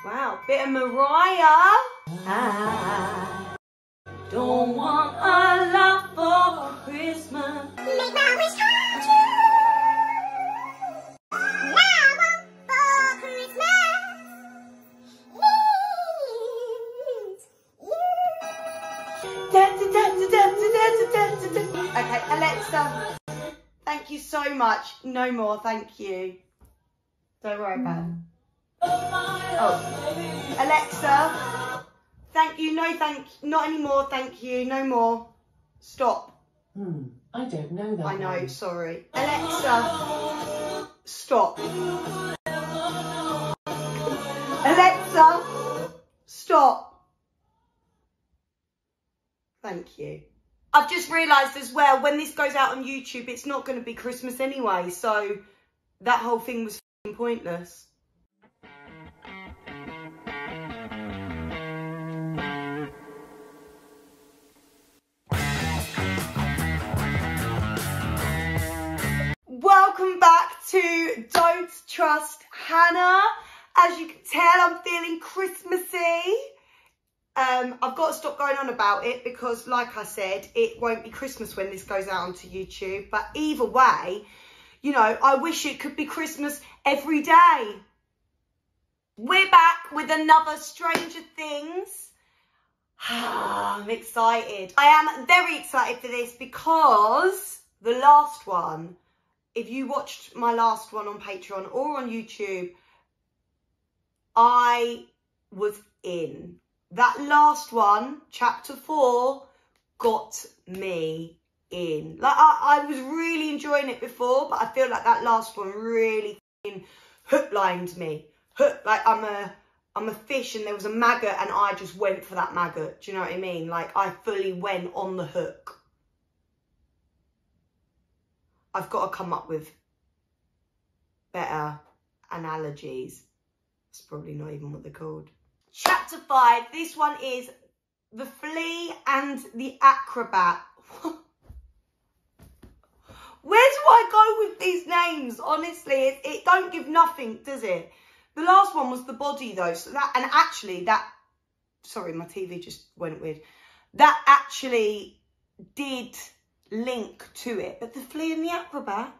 Wow, bit of Mariah. I don't want a lot for Christmas. Make my wish come true. Okay, Alexa, thank you so much. No more, thank you. Don't worry about it. Oh, Alexa, thank you. No, not anymore. Thank you. No more. Stop. I don't know that. I know. One. Sorry, Alexa. Stop. Alexa, stop. Thank you. I've just realised as well, when this goes out on YouTube, it's not going to be Christmas anyway, so that whole thing was pointless. Welcome back to Don't Trust Hannah. As you can tell, I'm feeling Christmassy. I've got to stop going on about it because, like I said, it won't be Christmas when this goes out onto YouTube. But either way, you know, I wish it could be Christmas every day. We're back with another Stranger Things. I'm excited. I am very excited for this because the last one, if you watched my last one on Patreon or on YouTube, I was in. That last one, chapter 4, got me in. Like, I was really enjoying it before, but I feel like that last one really hook-lined me. Like I'm a fish and there was a maggot and I just went for that maggot. Do you know what I mean? Like, I fully went on the hook. I've got to come up with better analogies. It's probably not even what they're called. Chapter 5, this one is The Flea and the Acrobat. Where do I go with these names? Honestly, it don't give nothing, does it? The last one was the body though, so that, and actually that, sorry, my TV just went weird. That actually did link to it, but The Flea and the Acrobat.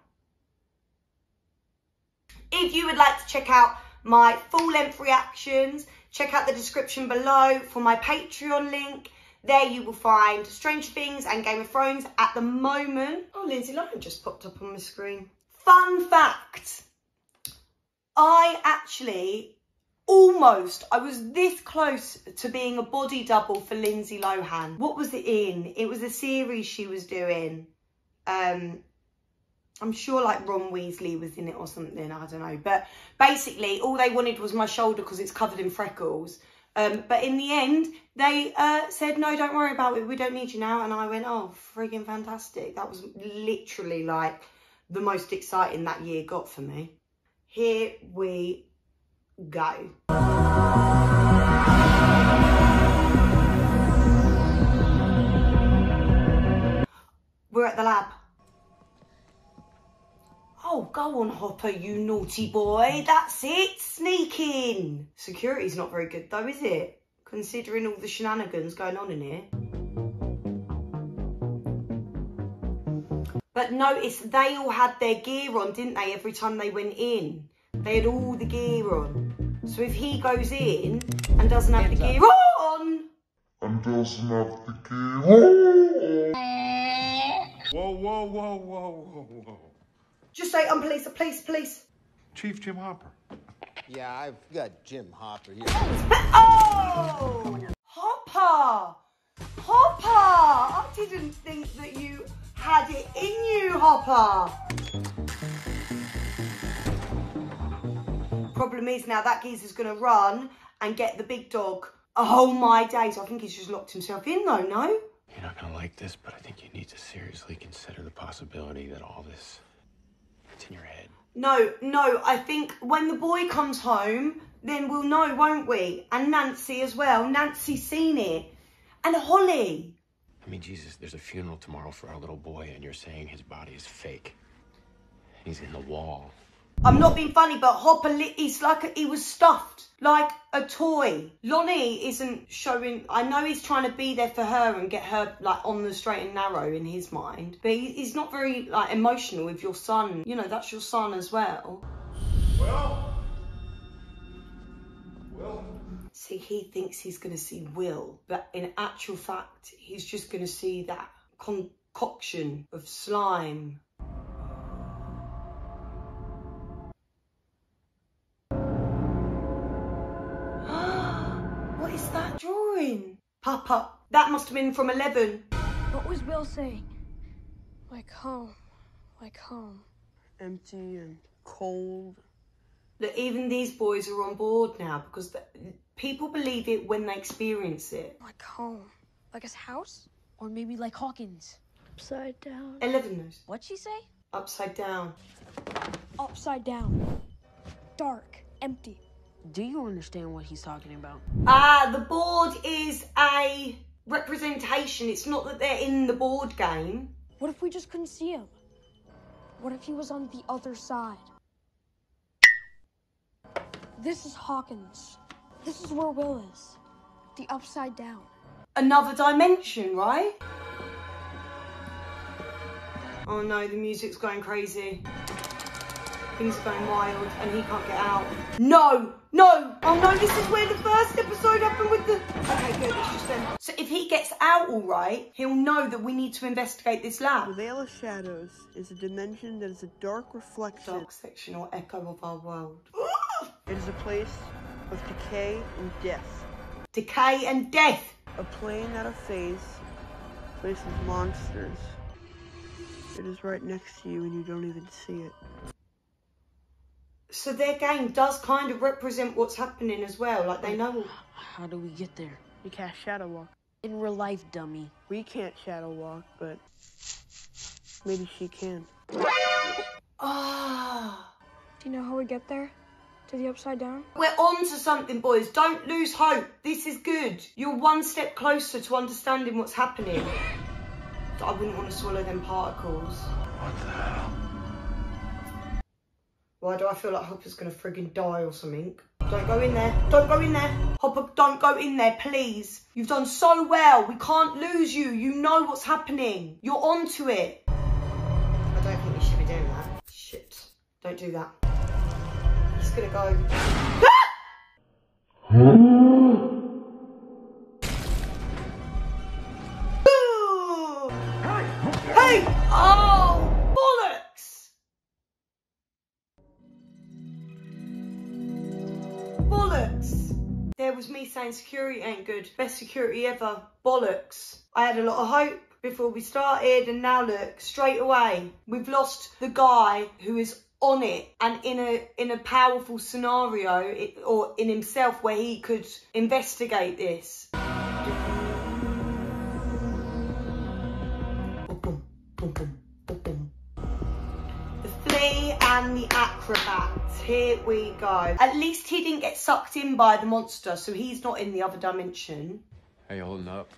If you would like to check out my full-length reactions, check out the description below for my Patreon link. There you will find Stranger Things and Game of Thrones at the moment. Oh, Lindsay Lohan just popped up on my screen. Fun fact. I was this close to being a body double for Lindsay Lohan. What was it in? It was a series she was doing. I'm sure like Ron Weasley was in it or something, I don't know. But basically, all they wanted was my shoulder because it's covered in freckles. But in the end, they said, no, don't worry about it. We don't need you now. And I went, oh, friggin' fantastic. That was literally like the most exciting that year got for me. Here we go. We're at the lab. Oh, go on, Hopper, you naughty boy. That's it. Sneak in. Security's not very good, though, is it? Considering all the shenanigans going on in here. But notice they all had their gear on, didn't they, every time they went in? They had all the gear on. So if he goes in and doesn't have the gear on... Whoa, whoa, whoa, whoa, whoa, whoa. Just say, police. Chief Jim Hopper. Yeah, I've got Jim Hopper here. Oh! Hopper! Hopper! I didn't think that you had it in you, Hopper. Problem is now that geezer's going to run and get the big dog. Oh my days, I think he's just locked himself in though, no? You're not going to like this, but I think you need to seriously consider the possibility that all this... it's in your head. No, I think when the boy comes home, then we'll know, won't we? And Nancy as well. Nancy's seen it. And Holly. I mean, Jesus, there's a funeral tomorrow for our little boy, and you're saying his body is fake. He's in the wall. I'm not being funny, but Hopper, he's like, he was stuffed like a toy. Lonnie isn't showing, I know he's trying to be there for her and get her like on the straight and narrow in his mind, but he's not very like emotional with your son. You know, that's your son as well. Well. See, he thinks he's going to see Will, but in actual fact, he's just going to see that concoction of slime. What is that drawing? Papa, that must have been from 11. What was Will saying? Like home. Like home. Empty and cold. Look, even these boys are on board now because people believe it when they experience it. Like home. Like his house? Or maybe like Hawkins. Upside down. 11 knows. What'd she say? Upside down. Upside down. Dark. Empty. Do you understand what he's talking about? The board is a representation. It's not that they're in the board game. What if we just couldn't see him? What if he was on the other side? This is Hawkins. This is where Will is. The upside down. Another dimension, right? Oh no, the music's going crazy. Things are going wild and he can't get out. No! No! Oh no, this is where the first episode happened with the... Okay, good, it's just them. So if he gets out all right, he'll know that we need to investigate this The lab. Veil of Shadows is a dimension that is a dark reflection. Dark section or echo of our world. It is a place of decay and death. Decay and death. A plane out of phase, a place of monsters. It is right next to you and you don't even see it. So their game does kind of represent what's happening as well. Like they know. How do we get there? We can't shadow walk. In real life, dummy. We can't shadow walk, but maybe she can. Ah. Do you know how we get there? To the upside down? We're on to something, boys. Don't lose hope. This is good. You're one step closer to understanding what's happening. I wouldn't want to swallow them particles. What the hell? Why do I feel like Hopper's going to friggin' die or something? Don't go in there. Don't go in there. Hopper, don't go in there, please. You've done so well. We can't lose you. You know what's happening. You're onto it. I don't think we should be doing that. Shit. Don't do that. He's going to go. Hey! Oh! Bollocks! Bollocks! There was me saying security ain't good. Best security ever. Bollocks. I had a lot of hope before we started and now look, straight away, we've lost the guy who is on it and in a powerful scenario or in himself where he could investigate this. The flea and the acrobat. Here we go. At least he didn't get sucked in by the monster, so he's not in the other dimension. How you holding up?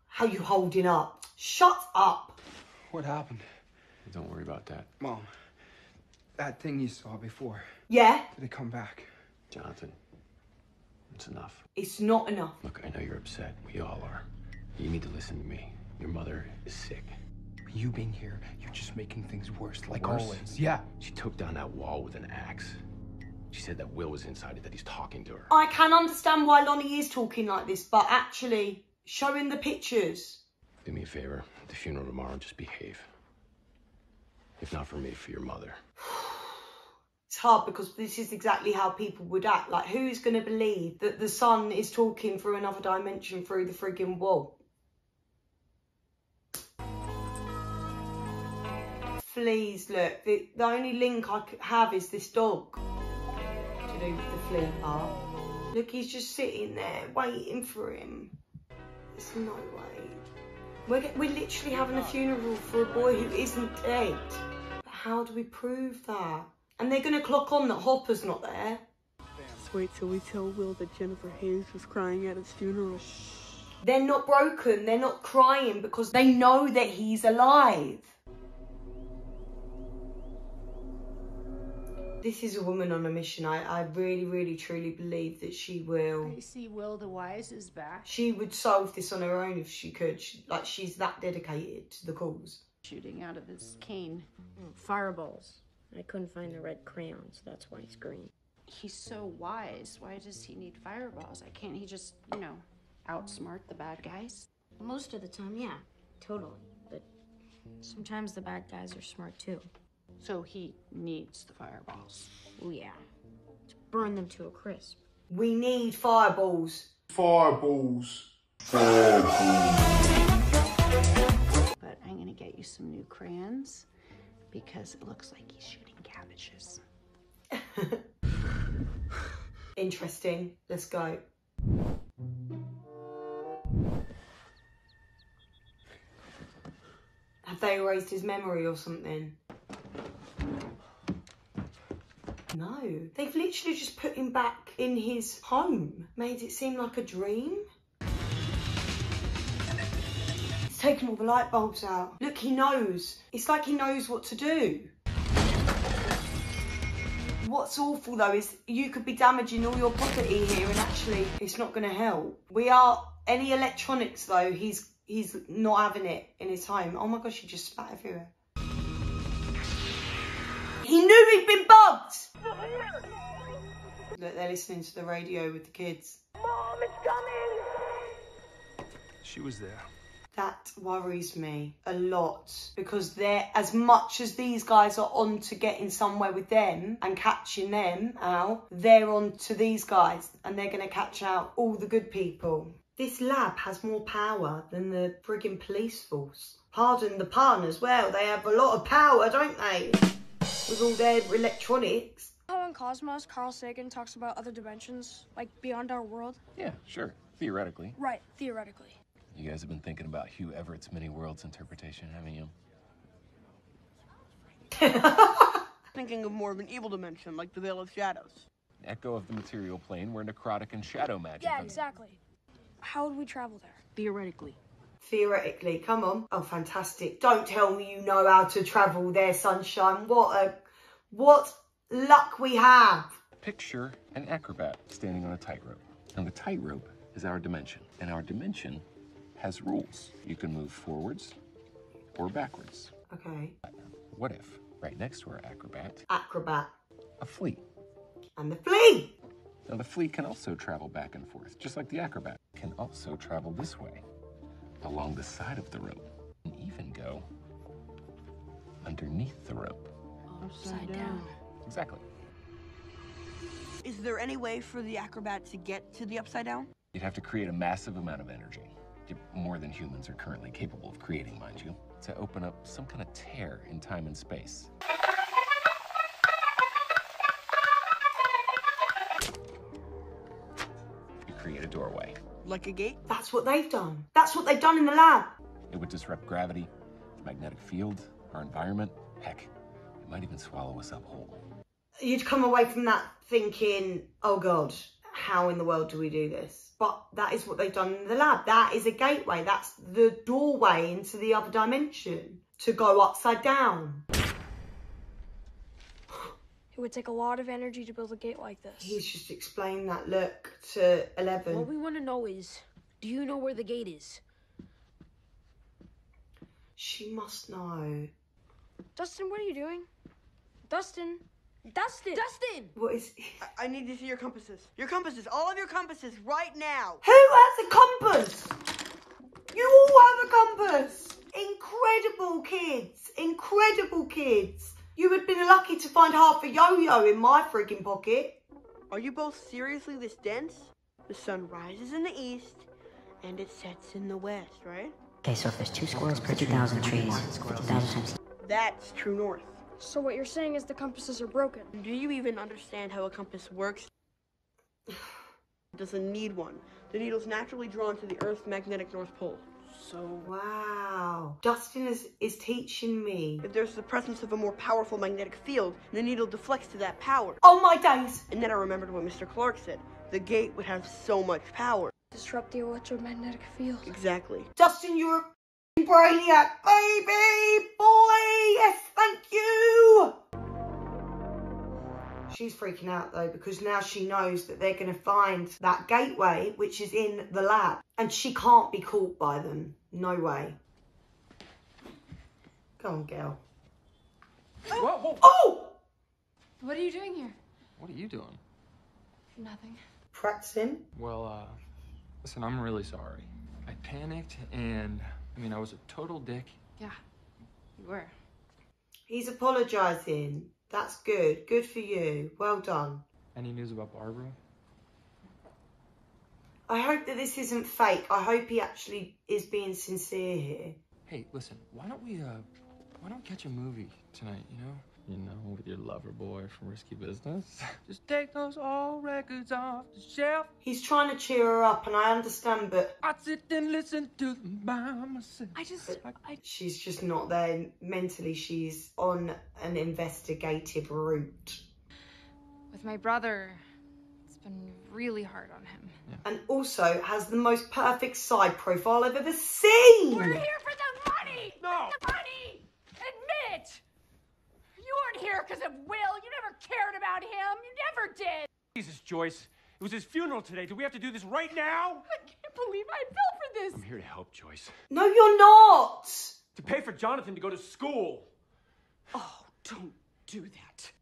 How you holding up? Shut up. What happened? Don't worry about that. Mom, that thing you saw before, Yeah? did it come back? Jonathan, it's enough. It's not enough. Look, I know you're upset. We all are. You need to listen to me. Your mother is sick. You being here, you're just making things worse, like Worse? always. Yeah. She took down that wall with an axe. She said that Will was inside it, that he's talking to her. I can understand why Lonnie is talking like this, but actually, showing the pictures. Do me a favor. At the funeral tomorrow, just behave. If not for me, for your mother. It's hard because this is exactly how people would act. Like, who's going to believe that the son is talking through another dimension through the friggin' wall? Fleas, look. The only link I could have is this dog to do with the flea part. Look, he's just sitting there waiting for him. There's no way. We're literally having a funeral for a boy who isn't dead. But how do we prove that? And they're going to clock on that Hopper's not there. Let's wait till we tell Will that Jennifer Hayes was crying at his funeral. They're not broken. They're not crying because they know that he's alive. This is a woman on a mission. I really, really, truly believe that she will. I see Will the Wise is back. She would solve this on her own if she could. She's that dedicated to the cause. Shooting out of his cane. Fireballs. I couldn't find the red crayons. That's why he's green. He's so wise. Why does he need fireballs? Can't he just, outsmart the bad guys? Most of the time, yeah, totally. But sometimes the bad guys are smart too. So he needs the fireballs. Oh yeah, to burn them to a crisp. We need fireballs. Fireballs. But I'm gonna get you some new crayons because it looks like he's shooting cabbages. Interesting. Let's go. Have they erased his memory or something? No. They've literally just put him back in his home. Made it seem like a dream. He's taken all the light bulbs out. Look, he knows. It's like he knows what to do. What's awful though is you could be damaging all your property here and actually it's not going to help. Any electronics though, he's not having it in his home. Oh my gosh, he just spat everywhere. He knew he'd been bugged! Look, they're listening to the radio with the kids. Mom, it's coming! She was there. That worries me a lot because they're, as much as these guys are on to getting somewhere with them and catching them out, they're on to these guys and they're going to catch out all the good people. This lab has more power than the friggin' police force. Pardon the pun as well, they have a lot of power, don't they? With all their electronics. How in Cosmos, Carl Sagan talks about other dimensions, like beyond our world? Yeah, sure. Theoretically. Right, theoretically. You guys have been thinking about Hugh Everett's many worlds interpretation, haven't you? Thinking of more of an evil dimension, like the Veil of Shadows. Echo of the material plane where necrotic and shadow magic. Yeah, exactly. How would we travel there? Theoretically. Theoretically, come on. Oh, fantastic. Don't tell me you know how to travel there, sunshine. What luck we have. Picture an acrobat standing on a tightrope. And the tightrope is our dimension. And our dimension has rules. You can move forwards or backwards. Okay. What if, right next to our acrobat, a flea? And the flea! Now the flea can also travel back and forth, just like the acrobat. Can also travel this way, along the side of the rope, and even go underneath the rope. Upside down. Exactly. Is there any way for the acrobat to get to the upside down? You'd have to create a massive amount of energy, more than humans are currently capable of creating, mind you, to open up some kind of tear in time and space. You create a doorway. Like a gate? That's what they've done. That's what they've done in the lab. It would disrupt gravity, the magnetic field, our environment. Heck, it might even swallow us up whole. You'd come away from that thinking, oh God, how in the world do we do this? But that is what they've done in the lab. That is a gateway. That's the doorway into the other dimension to go upside down. It would take a lot of energy to build a gate like this. He's just explained that, look, to 11. What we want to know is, do you know where the gate is? She must know. Dustin, what are you doing? Dustin! Dustin! Dustin! What is... I need to see your compasses. Your compasses, all of your compasses, right now. Who has a compass? You all have a compass. Incredible kids. Incredible kids. You would have been lucky to find half a yo-yo in my freaking pocket. Are you both seriously this dense? The sun rises in the east and it sets in the west, right? Okay, so if there's 2 squirrels per 2,000 trees, 50,000 times... That's true north. So what you're saying is the compasses are broken. Do you even understand how a compass works? It doesn't need one. The needle's naturally drawn to the Earth's magnetic North Pole. So... Wow. Dustin is teaching me. If there's the presence of a more powerful magnetic field, the needle deflects to that power. Oh my days! And then I remembered what Mr. Clark said. The gate would have so much power. Disrupt the electromagnetic field. Exactly. Dustin, you're a brainiac, baby! Boy! Yes, thank you! She's freaking out though, because now she knows that they're going to find that gateway, which is in the lab. And she can't be caught by them. No way. Go on, girl. Whoa, whoa. Oh! What are you doing here? What are you doing? Nothing. Practicing? Well, listen, I'm really sorry. I panicked and, I was a total dick. Yeah, you were. He's apologising. That's good. Good for you. Well done. Any news about Barbara? I hope that this isn't fake. I hope he actually is being sincere here. Hey, listen, why don't we catch a movie tonight, you know? You know, with your lover boy from Risky Business. Just take those old records off the shelf. He's trying to cheer her up, and I understand, but I sit and listen to them by myself. She's just not there mentally. She's on an investigative route. With my brother, it's been really hard on him. Yeah. And also has the most perfect side profile I've ever seen. We're here for the money! No! The money! Admit! You weren't here because of Will. You never cared about him. You never did. Jesus, Joyce. It was his funeral today. Do we have to do this right now? I can't believe I fell for this. I'm here to help, Joyce. No, you're not. To pay for Jonathan to go to school. Oh, don't do that.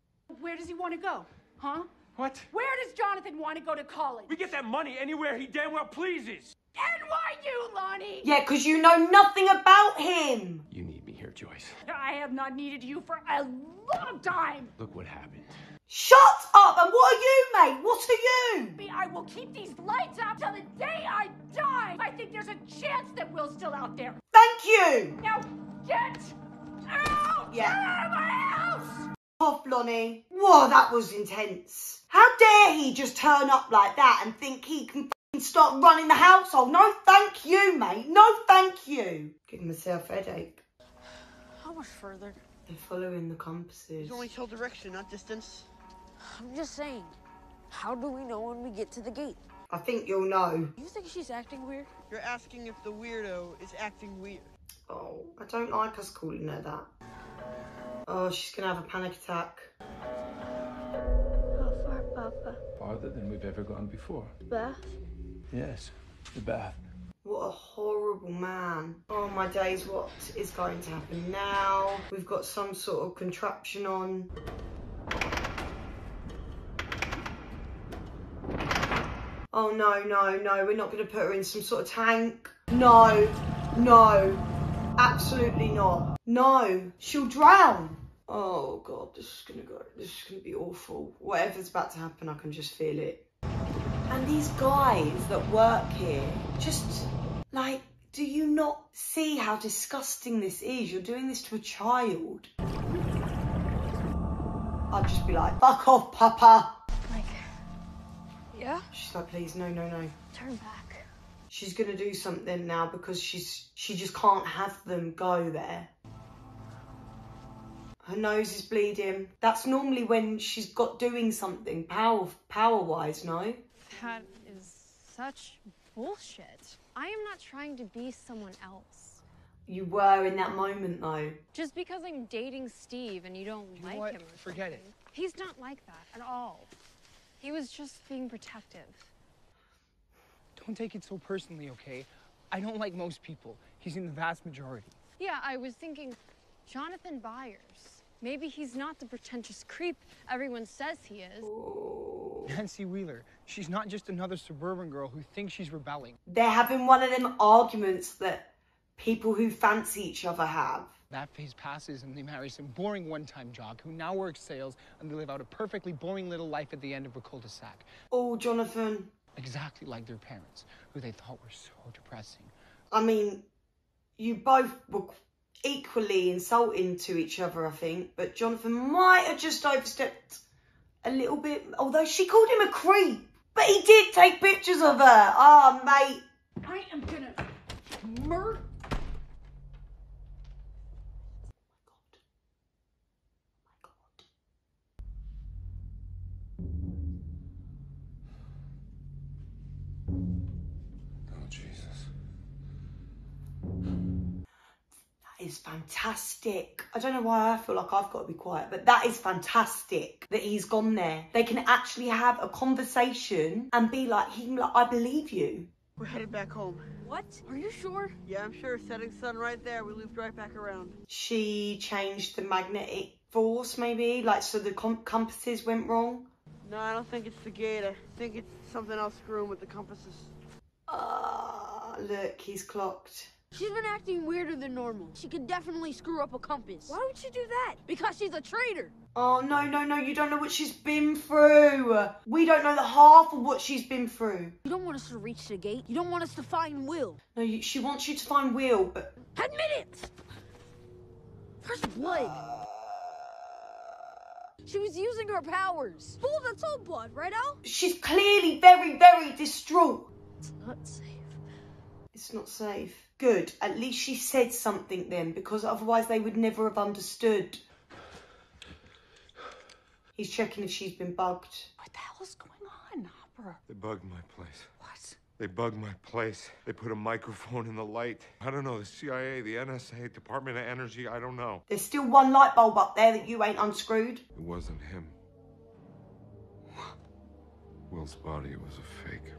Where does he want to go? Huh? What? Where does Jonathan want to go to college? We get that money anywhere he damn well pleases. And why you, Lonnie? Yeah, because you know nothing about him. You need me here, Joyce. I have not needed you for a long time. Look what happened. Shut up! And what are you, mate? What are you? I will keep these lights up till the day I die. I think there's a chance that Will's still out there. Thank you. Now get out! Yeah. Get out of my house! Off, Lonnie. Whoa, that was intense. How dare he just turn up like that and think he can start running the household? No, thank you, mate. No, thank you. Giving myself a headache. How much further? They're following the compasses. You only tell direction, not distance. I'm just saying, how do we know when we get to the gate? I think you'll know. You think she's acting weird? You're asking if the weirdo is acting weird. Oh, I don't like us calling her that. Oh, she's gonna have a panic attack. How far, Papa? Farther than we've ever gone before. Bath? Yes, the bath. What a horrible man. Oh my days, what is going to happen now? We've got some sort of contraption on. Oh no, no, no, we're not going to put her in some sort of tank. No, no, absolutely not. No, she'll drown. Oh God, this is gonna be awful. Whatever's about to happen, I can just feel it. And these guys that work here, just like, do you not see how disgusting this is? You're doing this to a child. I'd just be like, fuck off, Papa. Like, yeah? She's like, please, no, no, no. Turn back. She's gonna do something now because she just can't have them go there. Her nose is bleeding. That's normally when she's got doing something power-wise, no? That is such bullshit. I am not trying to be someone else. You were in that moment, though. Just because I'm dating Steve and you don't like him or Forget it. He's not like that at all. He was just being protective. Don't take it so personally, okay? I don't like most people. He's in the vast majority. Yeah, I was thinking Jonathan Byers. Maybe he's not the pretentious creep everyone says he is. Nancy Wheeler. She's not just another suburban girl who thinks she's rebelling. They're having one of them arguments that people who fancy each other have. That phase passes and they marry some boring one-time jock who now works sales and they live out a perfectly boring little life at the end of a cul-de-sac. Oh, Jonathan. Exactly like their parents, who they thought were so depressing. I mean, you both were equally insulting to each other, I think, but Jonathan might have just overstepped a little bit, although she called him a creep. But he did take pictures of her. Oh, mate. I am gonna murder. That is is fantastic. I don't know why I feel like I've got to be quiet, but that is fantastic that he's gone there. They can actually have a conversation and be like, I believe you. We're headed back home. What? Are you sure? Yeah, I'm sure. Setting sun right there. We looped right back around. She changed the magnetic force, maybe? Like, so the compasses went wrong? No, I don't think it's the gate. I think it's something else screwing with the compasses. Look, he's clocked. She's been acting weirder than normal. She could definitely screw up a compass. Why would she do that? Because she's a traitor. Oh, no, you don't know what she's been through. We don't know the half of what she's been through. You don't want us to reach the gate. You don't want us to find Will. No, she wants you to find Will, but... Admit it! First blood. She was using her powers. Fool, that's all blood, right, Al? She's clearly very, very distraught. It's not safe. It's not safe. Good. At least she said something then, because otherwise they would never have understood. He's checking if she's been bugged. What the hell is going on, Hopper? They bugged my place. What? They bugged my place. They put a microphone in the light. I don't know, the CIA, the NSA, Department of Energy, I don't know. There's still one light bulb up there that you ain't unscrewed. It wasn't him. Will's body was a fake.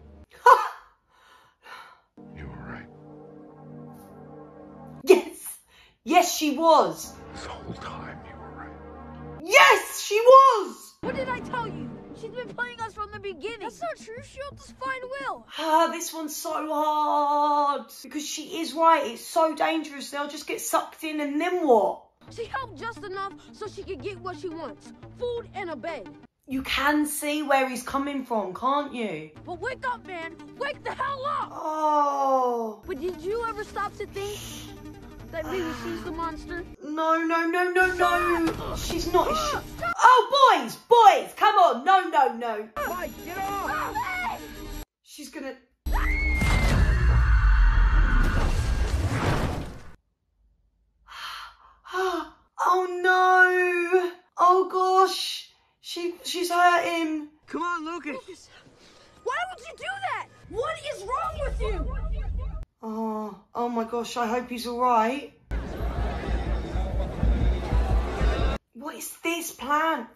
You were right. Yes! Yes, she was. This whole time you were right. Yes, she was! What did I tell you? She's been playing us from the beginning. That's not true. She helped us find Will. This one's so hard. Because she is right. It's so dangerous. They'll just get sucked in and then what? She helped just enough so she could get what she wants. Food and a bed. You can see where he's coming from, can't you? But wake up, man. Wake the hell up. Oh. But did you ever stop to think that maybe she's the monster? No. She's not. Oh, boys, come on. No. Mike, get off! She's gonna... Oh, no. Oh, gosh. She's hurt him. Come on, Lucas. Why would you do that? What is wrong with you? Oh my gosh, I hope he's all right. What is this plan?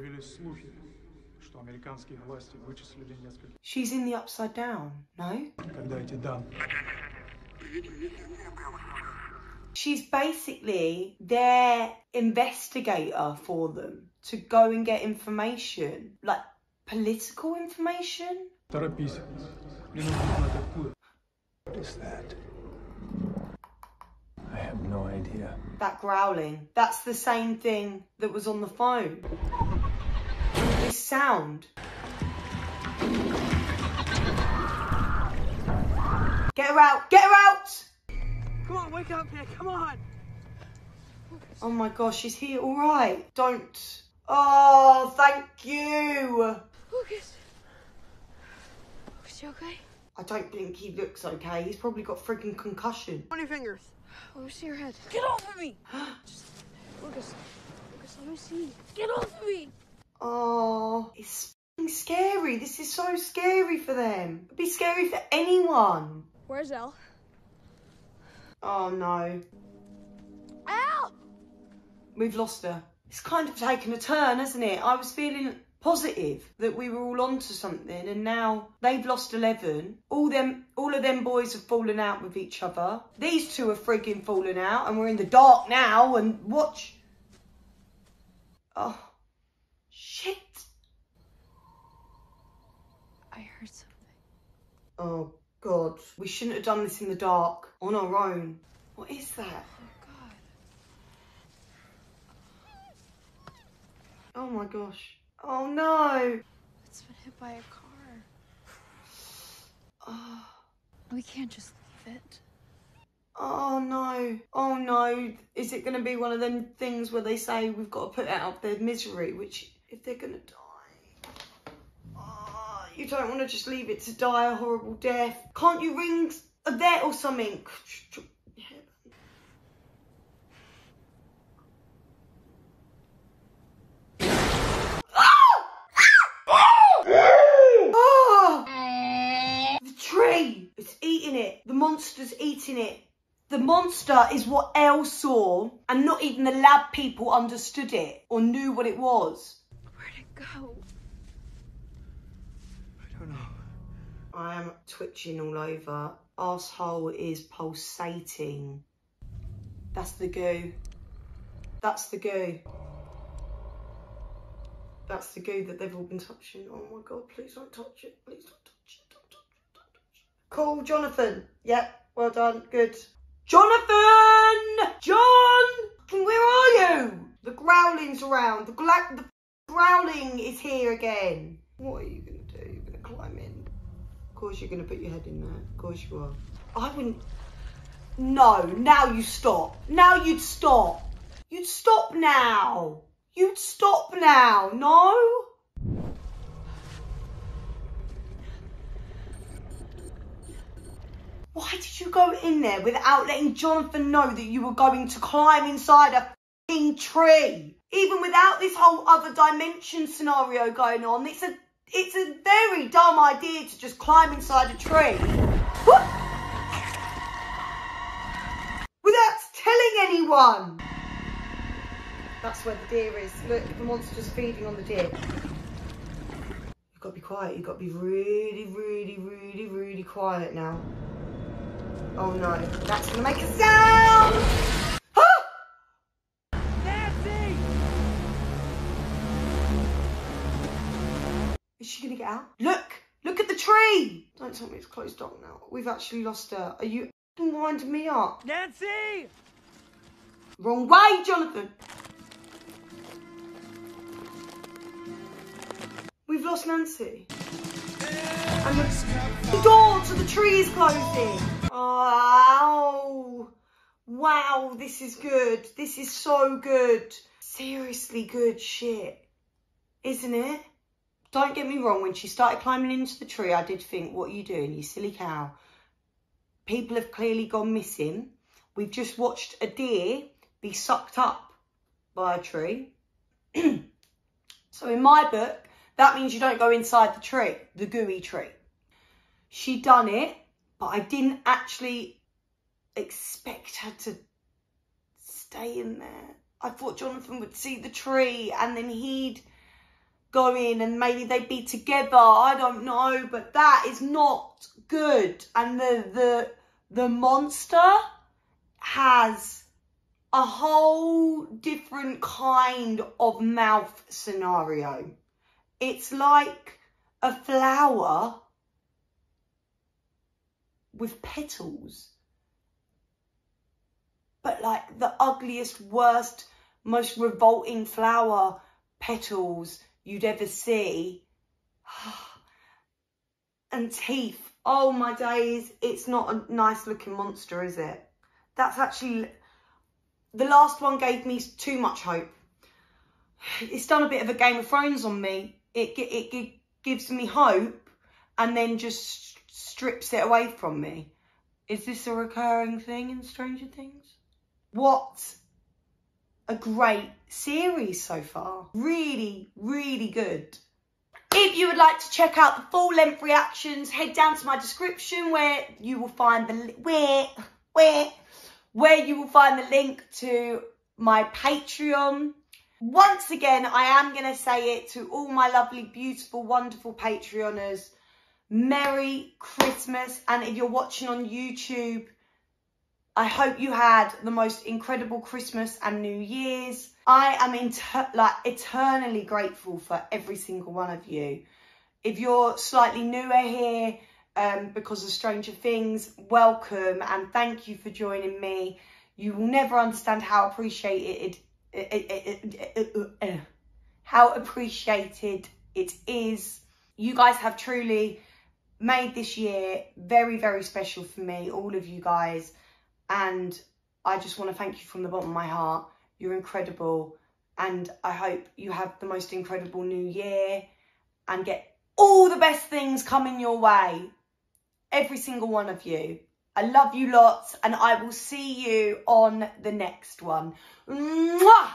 She's in the upside down, no? She's basically their investigator for them to go and get information, like political information. What is that? I have no idea. That growling, that's the same thing that was on the phone. This sound. Get her out! Get her out! Come on, wake up, man. Come on. Oh my gosh, is he all right? Don't. Oh, thank you. Lucas, you okay? I don't think he looks okay. He's probably got freaking concussion. 20 fingers. Let me see your head. Get off of me! Lucas, let me see. Get off of me! Oh, it's f***ing scary. This is so scary for them. It'd be scary for anyone. Where's Elle? Oh no. Elle! We've lost her. It's kind of taken a turn, hasn't it? I was feeling positive that we were all onto something, and now they've lost 11. All of them boys have fallen out with each other. These two are frigging fallen out, and we're in the dark now, and watch. Oh, shit. I heard something. Oh, God. We shouldn't have done this in the dark, on our own. What is that? Oh, my gosh. Oh, no. It's been hit by a car. Oh. We can't just leave it. Oh, no. Oh, no. Is it going to be one of them things where they say we've got to put out of their misery, which, if they're going to die... Oh, you don't want to just leave it to die a horrible death. Can't you ring a vet or something? The tree! It's eating it. The monster's eating it. The monster is what Elle saw, and not even the lab people understood it or knew what it was. Where'd it go? I don't know. I am twitching all over. Arsehole is pulsating. That's the goo. That's the goo. That's the goo that they've all been touching. Oh my God, please don't touch it. Please don't touch it. Don't touch it. Don't touch it. Cool, Jonathan. Yep, well done. Good. Jonathan! John! Where are you? The growling's around. The growling is here again. What are you going to do? You're going to climb in. Of course you're going to put your head in there. Of course you are. I wouldn't... No, now you stop. Now you'd stop. You'd stop now. You'd stop now. No? Why did you go in there without letting Jonathan know that you were going to climb inside a f***ing tree? Even without this whole other dimension scenario going on, it's a very dumb idea to just climb inside a tree. Whoop! Without telling anyone. That's where the deer is. Look, the monster's feeding on the deer. You've got to be quiet. You've got to be really, really, really, really quiet now. Oh no, that's going to make a sound! Nancy! Is she going to get out? Look at the tree! Don't tell me it's closed off now. We've actually lost her. Are you winding me up? Nancy! Wrong way, Jonathan! We've lost Nancy. And the door to the tree is closing. Oh, wow, this is good. This is so good. Seriously good shit, isn't it? Don't get me wrong, when she started climbing into the tree, I did think, what are you doing, you silly cow? People have clearly gone missing. We've just watched a deer be sucked up by a tree. So in my book, that means you don't go inside the tree, the gooey tree. She done it, but I didn't actually expect her to stay in there. I thought Jonathan would see the tree and then he'd go in and maybe they'd be together. I don't know, but that is not good. And the monster has a whole different kind of mouth scenario. It's like a flower with petals, but like the ugliest, worst, most revolting flower petals you'd ever see. And teeth. Oh my days, it's not a nice looking monster, is it? That's actually, the last one gave me too much hope. It's done a bit of a Game of Thrones on me. It gives me hope and then just strips it away from me. Is this a recurring thing in Stranger Things? What a great series so far. Really, really good. If you would like to check out the full length reactions, head down to my description where you will find the where you will find the link to my Patreon. Once again, I am going to say it to all my lovely, beautiful, wonderful Patreoners. Merry Christmas. And if you're watching on YouTube, I hope you had the most incredible Christmas and New Year's. I am eternally grateful for every single one of you. If you're slightly newer here because of Stranger Things, welcome and thank you for joining me. You will never understand how appreciated it is. You guys have truly made this year very, very special for me, all of you guys. And I just want to thank you from the bottom of my heart. You're incredible. And I hope you have the most incredible new year and get all the best things coming your way. Every single one of you. I love you lots and I will see you on the next one. Mwah!